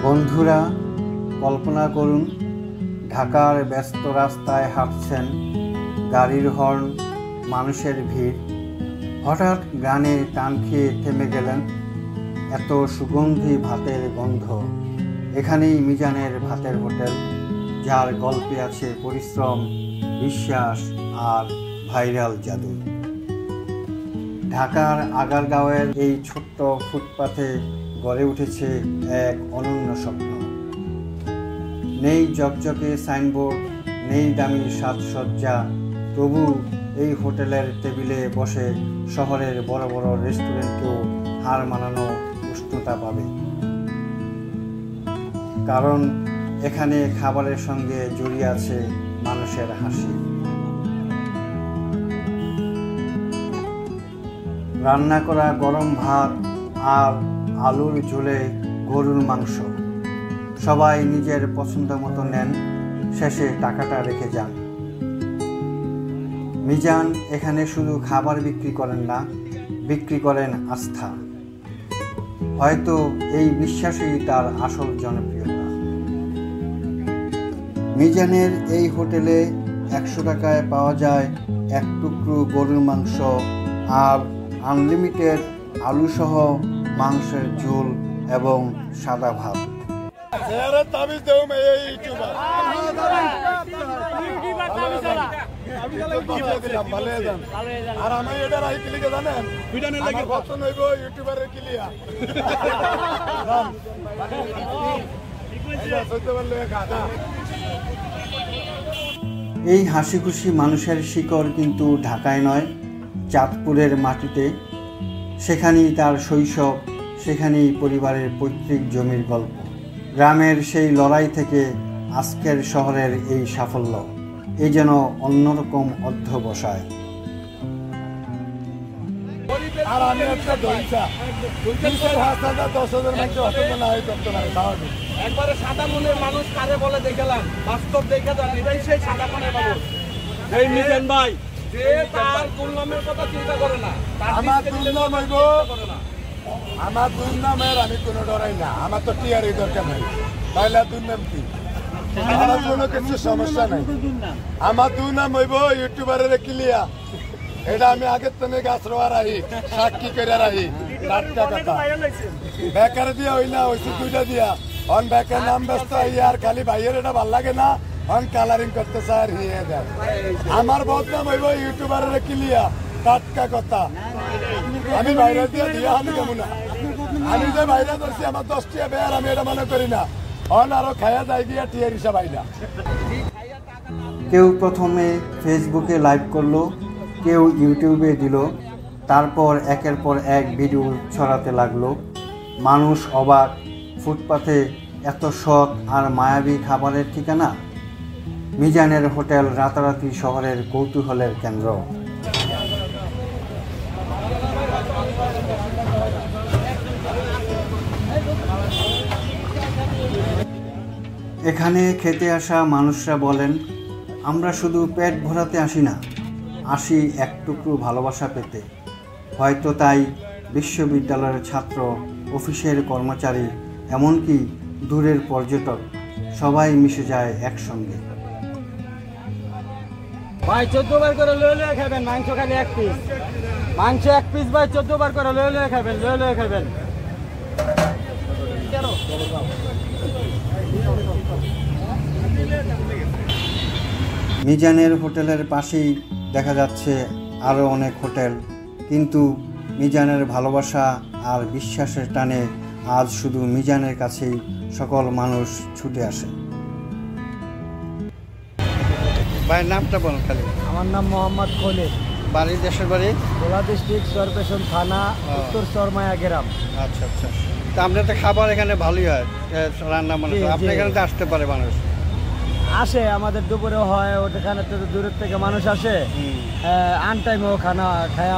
বন্ধুরা, কল্পনা করুন ঢাকার ব্যস্ত রাস্তায় হাঁটছেন, গাড়ির হর্ন, মানুষের ভিড়। হঠাৎ গানে টান খেয়ে থেমে গেলেন। এত সুগন্ধি ভাতের গন্ধ। এখানেই মিজানের ভাতের হোটেল, যার গল্পে আছে পরিশ্রম, বিশ্বাস আর ভাইরাল জাদু। ঢাকার আগারগাঁওয়ের এই ছোট্ট ফুটপাথে গড়ে উঠেছে এক অনন্য স্বপ্ন। নেই জকজকে সাইনবোর্ড, নেই দামি সাজসজ্জা, তবু এই হোটেলের টেবিলে বসে শহরের বড় বড় রেস্টুরেন্টেও হার মানানো উষ্ণতা পাবে। কারণ এখানে খাবারের সঙ্গে জড়িয়ে আছে মানুষের হাসি। রান্না করা গরম ভাত আর আলুর ঝোলে গরুর মাংস। সবাই নিজের পছন্দ মতো নেন, শেষে টাকাটা রেখে যান। মিজান এখানে শুধু খাবার বিক্রি করেন না, বিক্রি করেন আস্থা। হয়তো এই বিশ্বাসই তার আসল জনপ্রিয়তা। মিজানের এই হোটেলে 100 টাকায় পাওয়া যায় এক টুকরো গরুর মাংস আর আনলিমিটেড আলুসহ মাংসের ঝোল এবং সাদা ভাত। এই হাসি খুশি মানুষের শিকড় কিন্তু ঢাকায় নয়, চাঁদপুরের মাটিতে। সেখানেই তার শৈশব, সেখানেই পরিবারের পৈতৃক জমির গল্প। গ্রামের সেই লড়াই থেকে আজকের শহরের এই সাফল্য, এই যেন অন্যরকম অধ্যবসায়। আর আমি একটা দইটা 10,000 একবারে সাদা মনের মানুষ কারে বলে দেখালাম, বাস্তব দেখে যান। এটাই সেই সাদা মনের মানুষ, এই মিজান ভাই, যে তার দুর্নামের কথা চিন্তা করে না। আমার দুর্নাম হইব, আমার দুর্নামের আমি কোনো ডরাই না। আমার তো টিআরই দরকার নাই, তাইলে দুর্নাম কি? আমার কোনো কিছু সমস্যা নাই। আমার দুর্নাম হইব ইউটিউবারের কিলিয়া। এটা আমি আগের থেকে গাছ রোয়া রাহি, সাক্ষী করে রাহি। টাটকা কথা বেকার দিয়া হই না, হয়েছে 2টা দিয়া। অন বেকার নাম ব্যস্ত আর খালি ভাইয়ের এটা ভাল লাগে না, অন কালারিং করতে চায় আর হিয়ে দেয়। আমার বদনাম হইব ইউটিউবারের কিলিয়া। টাটকা কথা, আমি বাইরে দিয়ে দিয়া আমি কেমন না। আমি যে বাইরে ধরছি আমার 10 টিয়া বেয়ার, আমি এটা মনে করি না। অন আরো খাইয়া যাই গিয়া টিয়ার হিসাব আইনা। কেউ প্রথমে ফেসবুকে লাইভ করলো, কেউ ইউটিউবে দিল, তারপর একের পর এক ভিডিও ছড়াতে লাগলো। মানুষ অবাক, ফুটপাথে এত সৎ আর মায়াবী খাবারের ঠিকানা। মিজানের হোটেল রাতারাতি শহরের কৌতূহলের কেন্দ্র। এখানে খেতে আসা মানুষরা বলেন, আমরা শুধু পেট ভরাতে আসি না, আসি এক টুকরো ভালোবাসা পেতে। হয়তো তাই বিশ্ববিদ্যালয়ের ছাত্র, অফিসের কর্মচারী, এমনকি দূরের পর্যটক সবাই মিশে যায় একসঙ্গে। ভাই 14 বার করে লয়ে খাবেন মাংস, খালি 1 পিস মাংস, 1 পিস ভাই 14 বার করে লয়ে খাবেন, লয়ে খাবেন। মিজানের হোটেলের পাশেই দেখা যাচ্ছে আরও অনেক হোটেল, কিন্তু মিজানের ভালোবাসা আর বিশ্বাসের টানে আজ শুধু মিজানের কাছেই সকল মানুষ ছুটে আসে। ভাইয়ের নামটা বলুন খালি। আমার নাম মোহাম্মদ খলিল। বাড়ি, দেশের বাড়ি? ভোলা ডিস্ট্রিক্ট, সরপেশন থানা, উত্তর চরমায়া গ্রাম। আচ্ছা আচ্ছা। তা আপনার তো খাবার এখানে ভালোই হয়, রান্না মানে আপনি এখানে তো আসতে পারে মানুষ? আসে, আমাদের দুপুরে হয়, ওখানে তো দূরের থেকে মানুষ আসে। আনটাইমেও খানা খায়,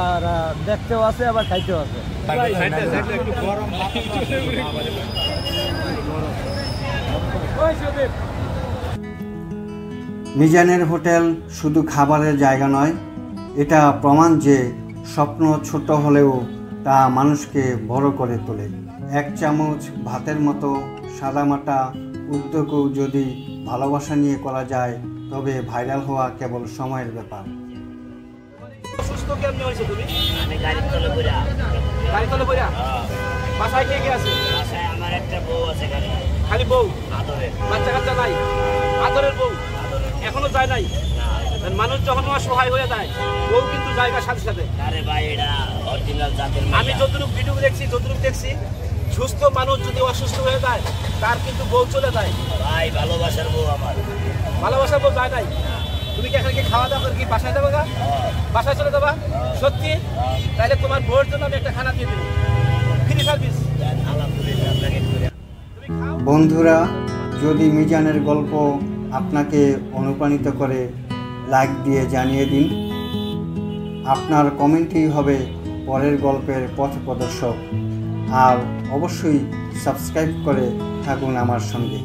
দেখতেও আছে আবার খাইতেও আছে। মিজানের হোটেল শুধু খাবারের জায়গা নয়, এটা প্রমাণ যে স্বপ্ন ছোট হলেও তা মানুষকে বড় করে তোলে। এক চামচ ভাতের মতো সাদামাটা উদ্যোগও যদি ভালোবাসা নিয়ে করা যায় তবে ভাইরাল হওয়া কেবল সময়ের ব্যাপার। সুস্থ কেমনে হয়েছে তুমি? আমি গাড়ির তলে বইরা গাড়ি তলে বইরা? বাসায় কে কে আছে? বাসায় আমার একটা বউ আছে গাড়ি খালি বউ? আদরে বাচ্চা কাচ্চা নাই? আদরের বউ এখনো যায় নাই? মানুষ যখন অসহায় হয়ে যায় বউ কিন্তু জায়গার সাথে সাথে। আরে ভাই এটা অরিজিনাল জাতের আমি যতটুকু ভিডিও দেখছি সুস্থ মানুষ যদি অসুস্থ হয়ে যায় তার কিন্তু বউ চলে যায়। ভাই ভালোবাসার বউ আমার। ভালোবাসার বউ যায় নাই? তুমি কি এখানে কি খাওয়া দাওয়া করে কি বাসায় যাবে? বাসায় চলে যাবা? সত্যি? তাহলে তোমার বউয়ের জন্য আমি একটা খানা দিয়ে দেবো, ফ্রি সার্ভিস। আলহামদুলিল্লাহ আপনাকে করে তুমি খাও। বন্ধুরা, যদি মিজানের গল্প আপনাকে অনুপ্রাণিত করে লাইক দিয়ে জানিয়ে দিন। আপনার কমেন্টই হবে পরের গল্পের পথ প্রদর্শক। আর অবশ্যই সাবস্ক্রাইব করে থাকুন আমার সঙ্গে।